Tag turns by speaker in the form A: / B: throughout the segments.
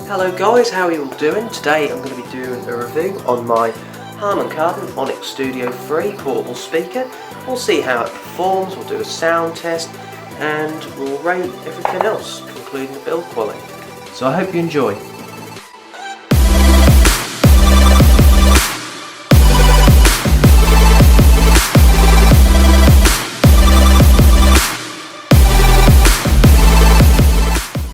A: Hello guys, how are you all doing? Today I'm going to be doing a review on my Harman Kardon Onyx Studio 3 portable speaker. We'll see how it performs, we'll do a sound test, and we'll rate everything else, including the build quality. So I hope you enjoy.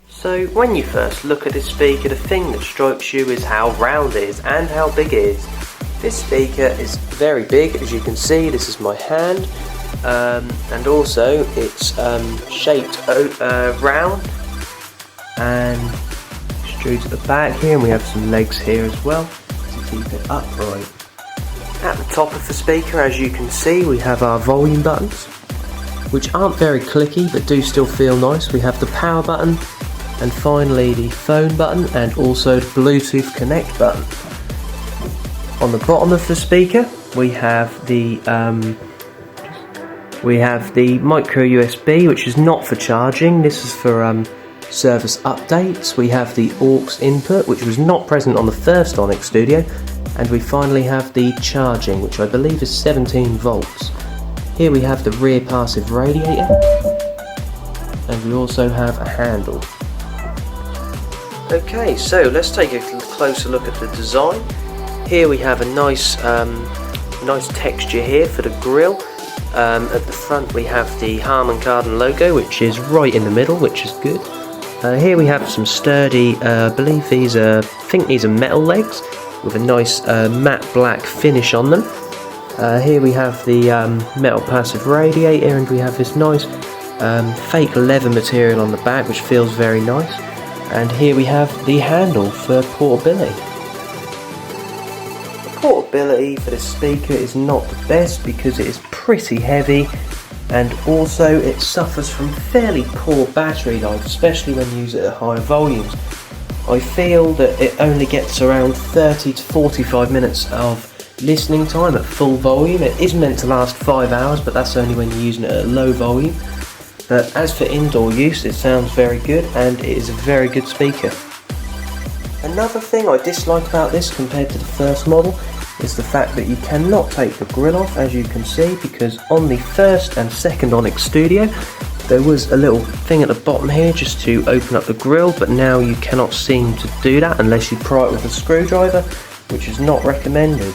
A: So when you first look at this speaker, the thing that strikes you is how round it is and how big it is. This speaker is very big, as you can see. This is my hand, and also it's shaped round and extrudes at the back here, and we have some legs here as well to keep it upright. At the top of the speaker, as you can see, we have our volume buttons, which aren't very clicky but do still feel nice. We have the power button, and finally the phone button, and also the Bluetooth connect button. On the bottom of the speaker we have the micro USB, which is not for charging. This is for service updates. We have the aux input, which was not present on the first Onyx Studio, and we finally have the charging, which I believe is 17 volts. Here we have the rear passive radiator, and we also have a handle. Okay, so let's take a closer look at the design. Here we have a nice texture here for the grille. At the front we have the Harman Kardon logo, which is right in the middle, which is good. Here we have some sturdy, I think these are metal legs with a nice matte black finish on them. Here we have the metal passive radiator, and we have this nice fake leather material on the back, which feels very nice. And here we have the handle for portability. The portability for this speaker is not the best because it is pretty heavy, and also it suffers from fairly poor battery life, especially when you use it at higher volumes. I feel that it only gets around 30 to 45 minutes of listening time at full volume. It is meant to last 5 hours, but that's only when you're using it at a low volume. But as for indoor use, it sounds very good, and it is a very good speaker. Another thing I dislike about this compared to the first model is the fact that you cannot take the grill off, as you can see, because on the first and second Onyx Studio there was a little thing at the bottom here just to open up the grill, but now you cannot seem to do that unless you pry it with a screwdriver, which is not recommended.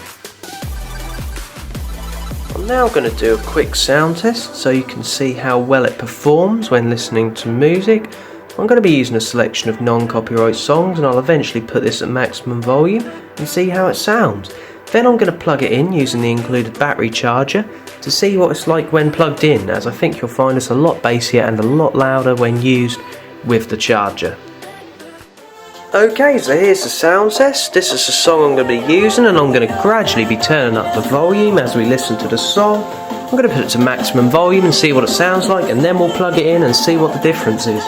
A: I'm now going to do a quick sound test so you can see how well it performs when listening to music. I'm going to be using a selection of non-copyright songs, and I'll eventually put this at maximum volume and see how it sounds. Then I'm going to plug it in using the included battery charger to see what it's like when plugged in, as I think you'll find it's a lot bassier and a lot louder when used with the charger. Okay, so here's the sound test. This is the song I'm going to be using, and I'm going to gradually be turning up the volume as we listen to the song. I'm going to put it to maximum volume and see what it sounds like, and then we'll plug it in and see what the difference is.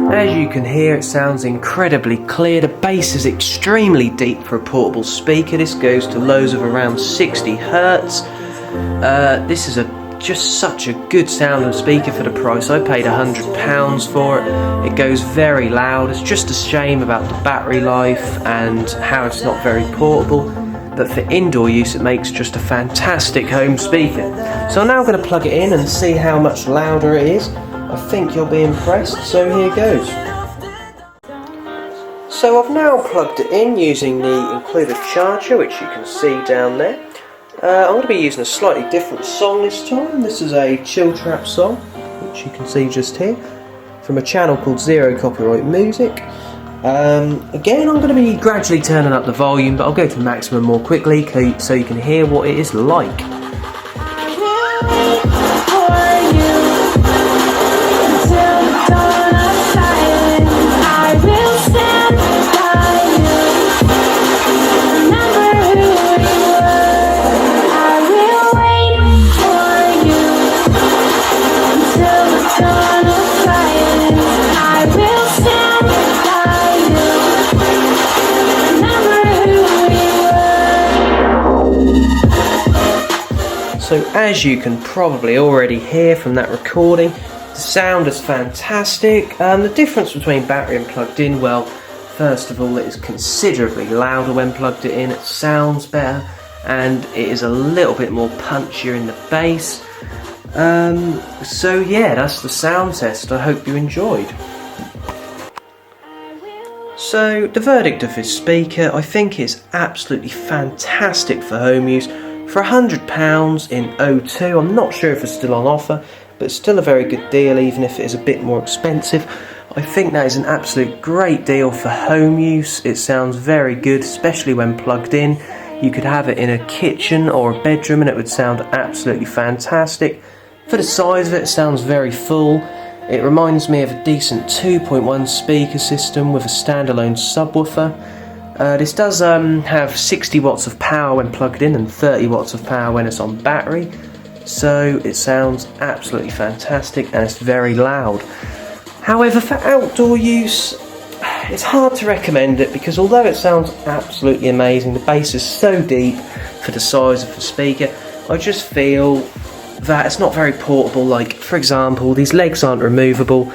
A: As you can hear, it sounds incredibly clear. The bass is extremely deep for a portable speaker. This goes to lows of around 60 Hertz. This is just such a good sounding speaker for the price. I paid £100 for it. It goes very loud. It's just a shame about the battery life and how it's not very portable. But for indoor use, it makes just a fantastic home speaker. So I'm now going to plug it in and see how much louder it is. I think you'll be impressed, so here goes. So I've now plugged it in using the included charger, which you can see down there. I'm going to be using a slightly different song this time. This is a chill trap song, which you can see just here, from a channel called Zero Copyright Music. Again, I'm going to be gradually turning up the volume, but I'll go to maximum more quickly so you can hear what it is like. So as you can probably already hear from that recording, the sound is fantastic. The difference between battery and plugged in, well, first of all, it is considerably louder when plugged in, it sounds better, and it is a little bit more punchier in the bass. So yeah, that's the sound test. I hope you enjoyed. So the verdict of this speaker, I think it's absolutely fantastic for home use. For £100 in O2, I'm not sure if it's still on offer, but it's still a very good deal even if it is a bit more expensive. I think that is an absolute great deal for home use. It sounds very good, especially when plugged in. You could have it in a kitchen or a bedroom and it would sound absolutely fantastic. For the size of it, it sounds very full. It reminds me of a decent 2.1 speaker system with a standalone subwoofer. This does have 60 watts of power when plugged in and 30 watts of power when it's on battery, so it sounds absolutely fantastic and it's very loud. However, for outdoor use, it's hard to recommend it because although it sounds absolutely amazing, the bass is so deep for the size of the speaker, I just feel that it's not very portable. Like, for example, these legs aren't removable,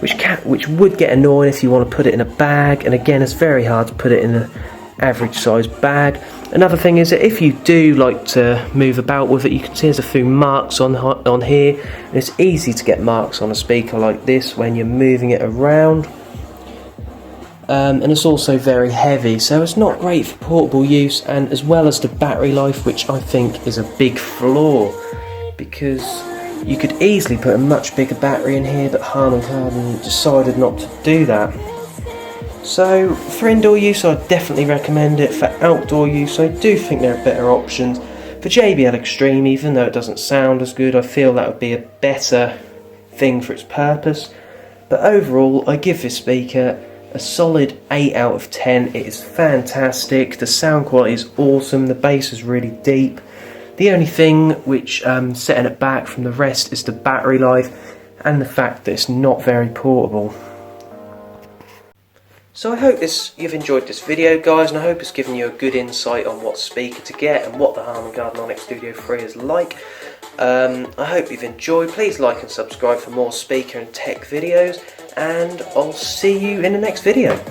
A: which would get annoying if you want to put it in a bag, and again it's very hard to put it in an average size bag. Another thing is that if you do like to move about with it, you can see there's a few marks on here, and it's easy to get marks on a speaker like this when you're moving it around. And it's also very heavy, so it's not great for portable use, and as well as the battery life, which I think is a big flaw, because you could easily put a much bigger battery in here, but Harman Kardon decided not to do that. So for indoor use, I'd definitely recommend it. For outdoor use, I do think there are better options. For JBL Extreme, even though it doesn't sound as good, I feel that would be a better thing for its purpose. But overall, I give this speaker a solid 8 out of 10. It is fantastic, the sound quality is awesome, the bass is really deep. The only thing which setting it back from the rest is the battery life and the fact that it's not very portable. So I hope you've enjoyed this video, guys, and I hope it's given you a good insight on what speaker to get and what the Harman Kardon Onyx Studio 3 is like. I hope you've enjoyed. Please like and subscribe for more speaker and tech videos, and I'll see you in the next video.